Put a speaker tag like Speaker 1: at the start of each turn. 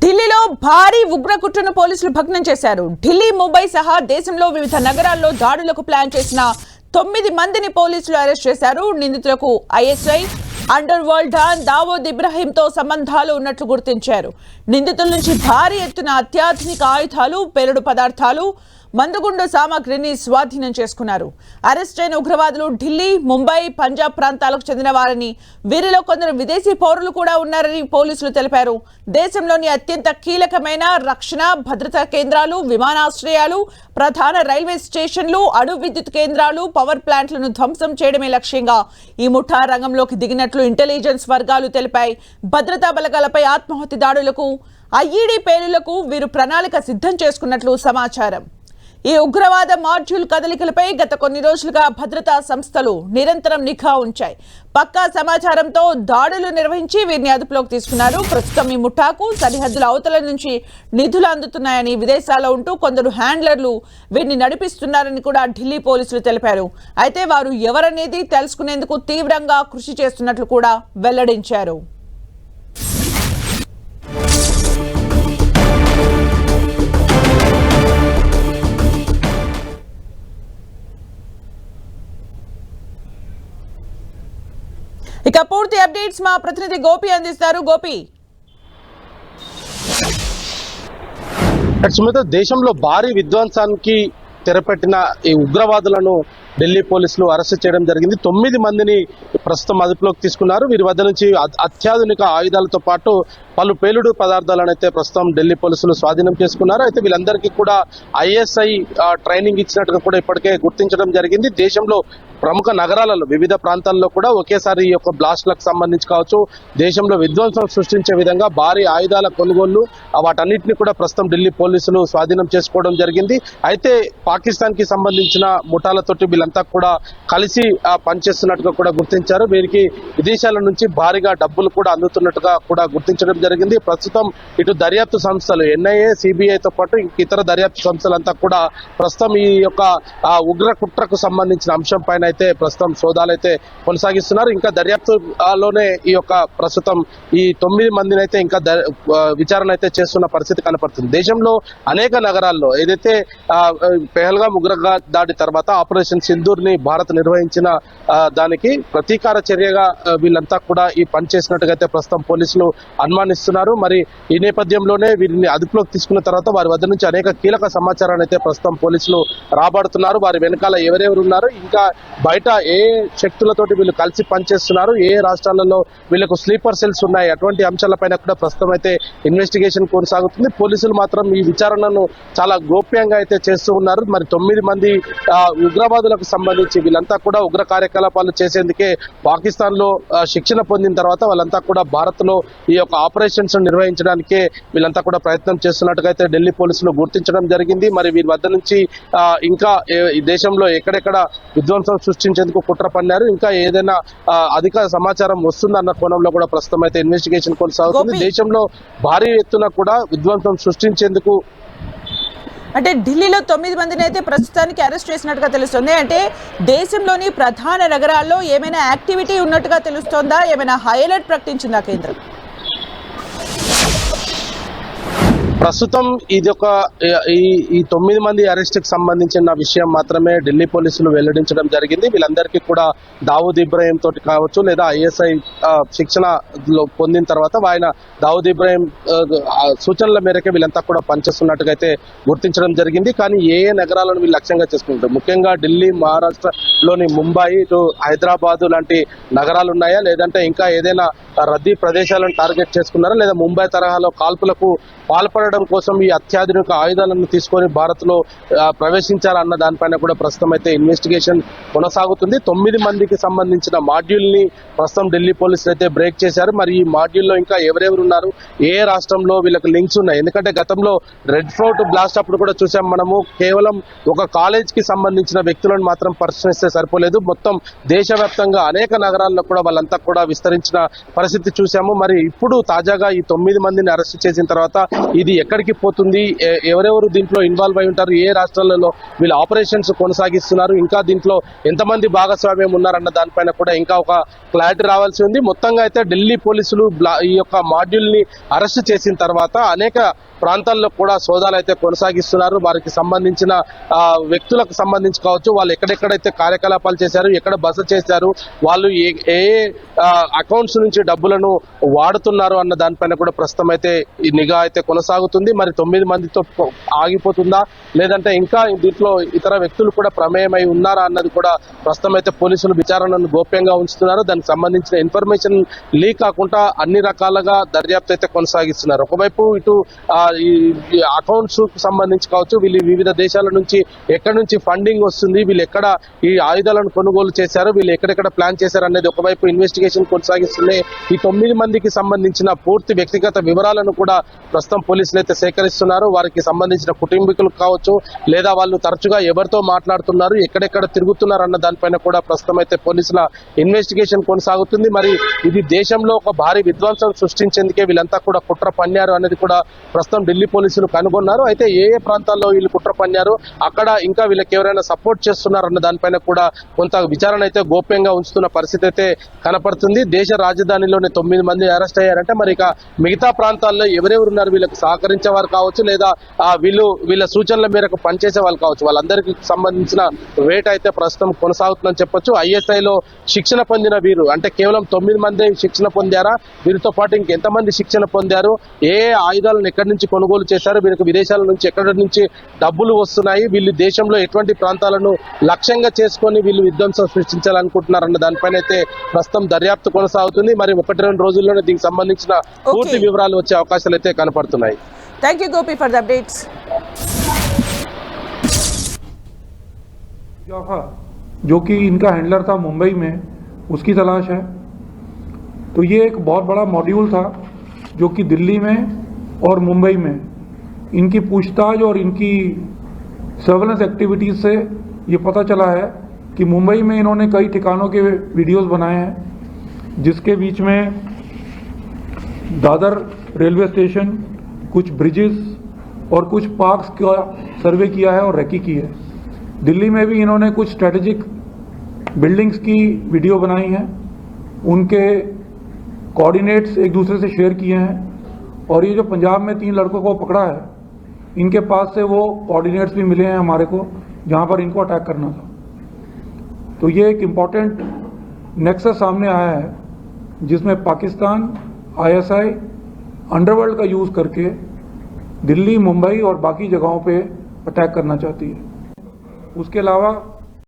Speaker 1: ఢిల్లీలో భారీ ఉగ్ర కుట్రను పోలీసులు భగ్నం చేశారు. ఢిల్లీ, ముంబై సహా దేశంలో వివిధ నగరాల్లో దాడులకు ప్లాన్ చేసిన 9 మందిని పోలీసులు అరెస్ట్ చేశారు. నిందితులకు ISI, underworld don Dawood ఇబ్రాహీంతో సంబంధాలు ఉన్నట్లు గుర్తించారు. నిందితుల నుంచి భారీ ఎత్తున అత్యాధునిక ఆయుధాలు, పేలుడు పదార్థాలు, మందుగుండు సామాగ్రిని స్వాధీనం చేసుకున్నారు. అరెస్ట్ అయిన ఉగ్రవాదులు ఢిల్లీ, ముంబై, పంజాబ్ ప్రాంతాలకు చెందిన వారని, వీరిలో కొందరు విదేశీ పౌరులు కూడా ఉన్నారని పోలీసులు తెలిపారు. దేశంలోని అత్యంత కీలకమైన రక్షణ, భద్రతా కేంద్రాలు, విమానాశ్రయాలు, ప్రధాన రైల్వే స్టేషన్లు, అణు విద్యుత్ కేంద్రాలు, పవర్ ప్లాంట్లను ధ్వంసం చేయడమే లక్ష్యంగా ఈ ముఠా రంగంలోకి దిగినట్లు ఇంటెలిజెన్స్ వర్గాలు తెలిపాయి. భద్రతా బలగాలపై ఆత్మాహుతి దాడులకు, ఐఈడీ పేలులకు వీరు ప్రణాళిక సిద్ధం చేసుకున్నట్లు సమాచారం. ఈ ఉగ్రవాద మాడ్యూల్ కదలికలపై గత కొన్ని రోజులుగా భద్రతా సంస్థలు నిరంతరం నిఘా ఉంచాయి. పక్కా సమాచారంతో దాడులు నిర్వహించి వీరిని అదుపులోకి తీసుకున్నారు. ప్రస్తుతం ఈ ముఠాకు సరిహద్దుల అవతల నుంచి నిధులు అందుతున్నాయని, విదేశాల్లో ఉంటూ కొందరు హ్యాండ్లర్లు వీరిని నడిపిస్తున్నారని కూడా ఢిల్లీ పోలీసులు తెలిపారు. అయితే వారు ఎవరనేది తెలుసుకునేందుకు తీవ్రంగా కృషి చేస్తున్నట్లు కూడా వెల్లడించారు. ఇక పూర్తి అప్డేట్స్ మా ప్రతినిధి గోపి అందిస్తారు. గోపి,
Speaker 2: సుమిత, దేశంలో భారీ విధ్వంసానికి తెరపెట్టిన ఈ ఉగ్రవాదులను ఢిల్లీ పోలీసులు అరెస్ట్ చేయడం జరిగింది. 9 మందిని ప్రస్తుతం అదుపులోకి తీసుకున్నారు. వీరి వద్ద నుంచి అత్యాధునిక ఆయుధాలతో పాటు పలు పేలుడు పదార్థాలను అయితే ప్రస్తుతం ఢిల్లీ పోలీసులు స్వాధీనం చేసుకున్నారు. అయితే వీళ్ళందరికీ కూడా ఐఎస్ఐ ట్రైనింగ్ ఇచ్చినట్టుగా కూడా ఇప్పటికే గుర్తించడం జరిగింది. దేశంలో ప్రముఖ నగరాలలో వివిధ ప్రాంతాల్లో కూడా ఒకేసారి ఈ యొక్క బ్లాస్ట్లకు సంబంధించి కావచ్చు, దేశంలో విధ్వంసం సృష్టించే విధంగా భారీ ఆయుధాల కొనుగోళ్లు, వాటన్నిటిని కూడా ప్రస్తుతం ఢిల్లీ పోలీసులు స్వాధీనం చేసుకోవడం జరిగింది. అయితే పాకిస్తాన్ కి సంబంధించిన ముఠాలతోటి వీళ్ళంతా కూడా కలిసి పనిచేస్తున్నట్టుగా కూడా గుర్తించారు. వీరికి విదేశాల నుంచి భారీగా డబ్బులు కూడా అందుతున్నట్టుగా కూడా గుర్తించడం జరిగింది. ప్రస్తుతం ఇటు దర్యాప్తు సంస్థలు ఎన్ఐఏ, సిబిఐతో పాటు ఇతర దర్యాప్తు సంస్థలంతా కూడా ప్రస్తుతం ఈ యొక్క ఉగ్ర కుట్రకు సంబంధించిన అంశం పైన అయితే ప్రస్తుతం సోదాలు అయితే కొనసాగిస్తున్నారు. ఇంకా దర్యాప్తులోనే ఈ యొక్క ప్రస్తుతం ఈ 9 మందిని అయితే ఇంకా విచారణ అయితే చేస్తున్న పరిస్థితి కనపడుతుంది. దేశంలో అనేక నగరాల్లో ఏదైతే పెహల్గాం ఉగ్ర దాడి తర్వాత ఆపరేషన్ సింధూర్ ని భారత్ నిర్వహించిన దానికి ప్రతీకార చర్యగా వీళ్ళంతా కూడా ఈ పని చేసినట్టుగా అయితే ప్రస్తుతం పోలీసులు అనుమానిస్తున్నారు. మరి ఈ నేపథ్యంలోనే వీరిని అదుపులోకి తీసుకున్న తర్వాత వారి వద్ద నుంచి అనేక కీలక సమాచారాన్ని అయితే ప్రస్తుతం పోలీసులు రాబడుతున్నారు. వారి వెనకాల ఎవరెవరు ఉన్నారు, ఇంకా బయట ఏ శక్తులతోటి వీళ్ళు కలిసి పనిచేస్తున్నారు, ఏ రాష్ట్రాలలో వీళ్ళకు స్లీపర్ సెల్స్ ఉన్నాయి, అటువంటి అంశాలపైన కూడా ప్రస్తుతం అయితే ఇన్వెస్టిగేషన్ కొనసాగుతుంది. పోలీసులు మాత్రం ఈ విచారణను చాలా గోప్యంగా అయితే చేస్తూ ఉన్నారు. మరి 9 మంది ఉగ్రవాదులకు సంబంధించి వీళ్ళంతా కూడా ఉగ్ర కార్యకలాపాలు చేసేందుకే పాకిస్తాన్ లో శిక్షణ పొందిన తర్వాత వాళ్ళంతా కూడా భారత్ లో ఈ యొక్క ఆపరేషన్స్ నిర్వహించడానికే వీళ్ళంతా కూడా ప్రయత్నం చేస్తున్నట్టుగా అయితే ఢిల్లీ పోలీసులు గుర్తించడం జరిగింది. మరి వీరి వద్ద నుంచి ఇంకా ఈ దేశంలో ఎక్కడెక్కడ విధ్వంసం సృష్టించేందుకు కుట్ర పన్నారు, ఇంకా ఏదైనా అధిక సమాచారం వస్తుందన్న కోణంలో కూడా ప్రస్తుతం అయితే ఇన్వెస్టిగేషన్ కొనసాగుతుంది. దేశంలో భారీ ఎత్తున కూడా విధ్వంసం సృష్టించేందుకు
Speaker 1: అంటే ఢిల్లీలో 9 మందిని అయితే ప్రస్తుతానికి అరెస్ట్ చేసినట్టుగా తెలుస్తుంది. అంటే దేశంలోని ప్రధాన నగరాల్లో ఏమైనా యాక్టివిటీ ఉన్నట్టుగా తెలుస్తోందా? ఏమైనా హై అలర్ట్ ప్రకటించిందా కేంద్రం?
Speaker 2: ప్రస్తుతం ఇది ఒక ఈ 9 మంది అరెస్ట్ కి సంబంధించిన విషయం మాత్రమే ఢిల్లీ పోలీసులు వెల్లడించడం జరిగింది. వీళ్ళందరికీ కూడా దావూద్ ఇబ్రాహీం తోటి కావచ్చు, లేదా ఐఎస్ఐ శిక్షణ పొందిన తర్వాత ఆయన దావూద్ ఇబ్రాహీం సూచనల మేరకే వీళ్ళంతా కూడా పనిచేస్తున్నట్టుగా అయితే గుర్తించడం జరిగింది. కానీ ఏ నగరాలను వీళ్ళు లక్ష్యంగా చేసుకుంటారు, ముఖ్యంగా ఢిల్లీ, మహారాష్ట్రలోని ముంబై, ఇటు హైదరాబాద్ లాంటి నగరాలు ఉన్నాయా, లేదంటే ఇంకా ఏదైనా రద్దీ ప్రదేశాలను టార్గెట్ చేసుకున్నారా, లేదా ముంబై తరహాలో కాల్పులకు పాల్పడడం కోసం ఈ అత్యాధునిక ఆయుధాలను తీసుకొని భారత్ లో ప్రవేశించారన్న దానిపైన కూడా ప్రస్తుతం అయితే ఇన్వెస్టిగేషన్ కొనసాగుతుంది. 9 మందికి సంబంధించిన మాడ్యూల్ ని ప్రస్తుతం ఢిల్లీ పోలీసులు అయితే బ్రేక్ చేశారు. మరి ఈ మాడ్యూల్ లో ఇంకా ఎవరెవరు ఉన్నారు, ఏ రాష్ట్రంలో వీళ్ళకి లింక్స్ ఉన్నాయి? ఎందుకంటే గతంలో రెడ్ ఫోర్ట్ బ్లాస్ట్ అప్పుడు కూడా చూసాం మనము, కేవలం ఒక కాలేజ్ కి సంబంధించిన వ్యక్తులను మాత్రం పరిశీలిస్తే సరిపోలేదు, మొత్తం దేశవ్యాప్తంగా అనేక నగరాల్లో కూడా వాళ్ళంతా కూడా విస్తరించిన పరిస్థితి చూసాము. మరి ఇప్పుడు తాజాగా ఈ 9 మందిని అరెస్ట్ చేసిన తర్వాత ఇది ఎక్కడికి పోతుంది, ఎవరెవరు దీంట్లో ఇన్వాల్వ్ అయి ఉంటారు, ఏ రాష్ట్రాలలో వీళ్ళు ఆపరేషన్స్ కొనసాగిస్తున్నారు, ఇంకా దీంట్లో ఎంతమంది భాగస్వామ్యం ఉన్నారన్న దానిపైన కూడా ఇంకా ఒక క్లారిటీ రావాల్సి ఉంది. మొత్తంగా అయితే ఢిల్లీ పోలీసులు ఈ యొక్క మాడ్యూల్ ని అరెస్ట్ చేసిన తర్వాత అనేక ప్రాంతాల్లో కూడా సోదాలు అయితే కొనసాగిస్తున్నారు. వారికి సంబంధించిన వ్యక్తులకు సంబంధించి కావచ్చు, వాళ్ళు ఎక్కడెక్కడైతే కార్యకలాపాలు చేశారు, ఎక్కడ బస చేశారు, వాళ్ళు ఏ అకౌంట్స్ నుంచి డబ్బులను వాడుతున్నారు అన్న దానిపైన కూడా ప్రస్తుతం అయితే ఈ నిఘా అయితే కొనసాగుతుంది. మరి 9 మందితో ఆగిపోతుందా, లేదంటే ఇంకా దీంట్లో ఇతర వ్యక్తులు కూడా ప్రమేయమై ఉన్నారా అన్నది కూడా ప్రస్తుతం అయితే పోలీసులు విచారణను గోప్యంగా ఉంచుతున్నారు. దానికి సంబంధించిన ఇన్ఫర్మేషన్ లీక్ కాకుండా అన్ని రకాలుగా దర్యాప్తు అయితే కొనసాగిస్తున్నారు. ఒకవైపు ఇటు ఈ అకౌంట్స్ సంబంధించి కావచ్చు, వీళ్ళు వివిధ దేశాల నుంచి ఎక్కడి నుంచి ఫండింగ్ వస్తుంది, వీళ్ళు ఎక్కడ ఈ ఆయుధాలను కొనుగోలు చేశారు, వీళ్ళు ఎక్కడెక్కడ ప్లాన్ చేశారు అనేది ఒకవైపు ఇన్వెస్టిగేషన్ కొనసాగిస్తున్నాయి. ఈ 9 మందికి సంబంధించిన పూర్తి వ్యక్తిగత వివరాలను కూడా ప్రస్తుతం పోలీసులు అయితే సేకరిస్తున్నారు. వారికి సంబంధించిన కుటుంబీకులు కావచ్చు, లేదా వాళ్ళు తరచుగా ఎవరితో మాట్లాడుతున్నారు, ఎక్కడెక్కడ తిరుగుతున్నారు అన్న దానిపైన కూడా ప్రస్తుతం అయితే పోలీసుల ఇన్వెస్టిగేషన్ కొనసాగుతుంది. మరి ఇది దేశంలో ఒక భారీ విధ్వంసం సృష్టించేందుకే వీళ్ళంతా కూడా కుట్ర పన్నారు అనేది కూడా ప్రస్తుతం ఢిల్లీ పోలీసులు కనుగొన్నారు. అయితే ఏ ప్రాంతాల్లో వీళ్ళు కుట్ర పన్నారు, అక్కడ ఇంకా వీళ్ళకి ఎవరైనా సపోర్ట్ చేస్తున్నారు అన్న దానిపైన కూడా కొంత విచారణ అయితే గోప్యంగా ఉంచుతున్న పరిస్థితి అయితే కనపడుతుంది. దేశ రాజధానిలోనే 9 మంది అరెస్ట్ అయ్యారంటే మరి ఇక మిగతా ప్రాంతాల్లో ఎవరెవరు ఉన్నారు, వీళ్ళకి సహకరించేవారు కావచ్చు, లేదా వీళ్ళ సూచనల మేరకు పనిచేసే వాళ్ళు కావచ్చు, వాళ్ళందరికీ సంబంధించిన వేట అయితే ప్రస్తుతం కొనసాగుతుందని చెప్పొచ్చు. ఐఎస్ఐలో శిక్షణ పొందిన వీరు అంటే కేవలం 9 మంది శిక్షణ పొందారా, వీరితో పాటు ఇంకెంతమంది శిక్షణ పొందారు, ఏ ఆయుధాలను ఎక్కడి నుంచి కొనుగోలు చేశారు, వీరికి విదేశాల నుంచి ఎక్కడి నుంచి డబ్బులు వస్తున్నాయి, వీళ్ళు దేశంలో ఎటువంటి ప్రాంతాలను లక్ష్యంగా చేసుకొని వీళ్ళు విధ్వంసం సృష్టించాలనుకుంటున్నారన్న దానిపైన అయితే ప్రస్తుతం దర్యాప్తు కొనసాగుతుంది. మరి 1-2 రోజుల్లోనే దీనికి సంబంధించిన పూర్తి వివరాలు వచ్చే అవకాశాలు అయితే కనపడుతున్నాయి.
Speaker 1: Thank you Gopi for the updates.
Speaker 3: जो कि इनका हैंडलर था मुंबई में, उसकी तलाश है। तो ये एक बहुत बड़ा मॉड्यूल था जो कि दिल्ली में और मुंबई में इनकी पूछताछ और इनकी सर्वेलेंस एक्टिविटीज़ से ये पता चला है कि मुंबई में इन्होंने कई ठिकानों के वीडियोस बनाए हैं, जिसके बीच में दादर रेलवे स्टेशन, कुछ ब्रिजेस और कुछ पार्क्स का सर्वे किया है और रेकी की है। दिल्ली में भी इन्होंने कुछ स्ट्रेटेजिक बिल्डिंग्स की वीडियो बनाई हैं, उनके कोऑर्डिनेट्स एक दूसरे से शेयर किए हैं, और ये जो पंजाब में 3 लड़कों को पकड़ा है, इनके पास से वो कोऑर्डिनेट्स भी मिले हैं हमारे को, जहाँ पर इनको अटैक करना था। तो ये एक इम्पॉर्टेंट नेक्सस सामने आया है, जिसमें पाकिस्तान ISI अंडरवर्ल्ड का यूज़ करके दिल्ली, मुंबई और बाकी जगहों पे अटैक करना चाहती है। उसके अलावा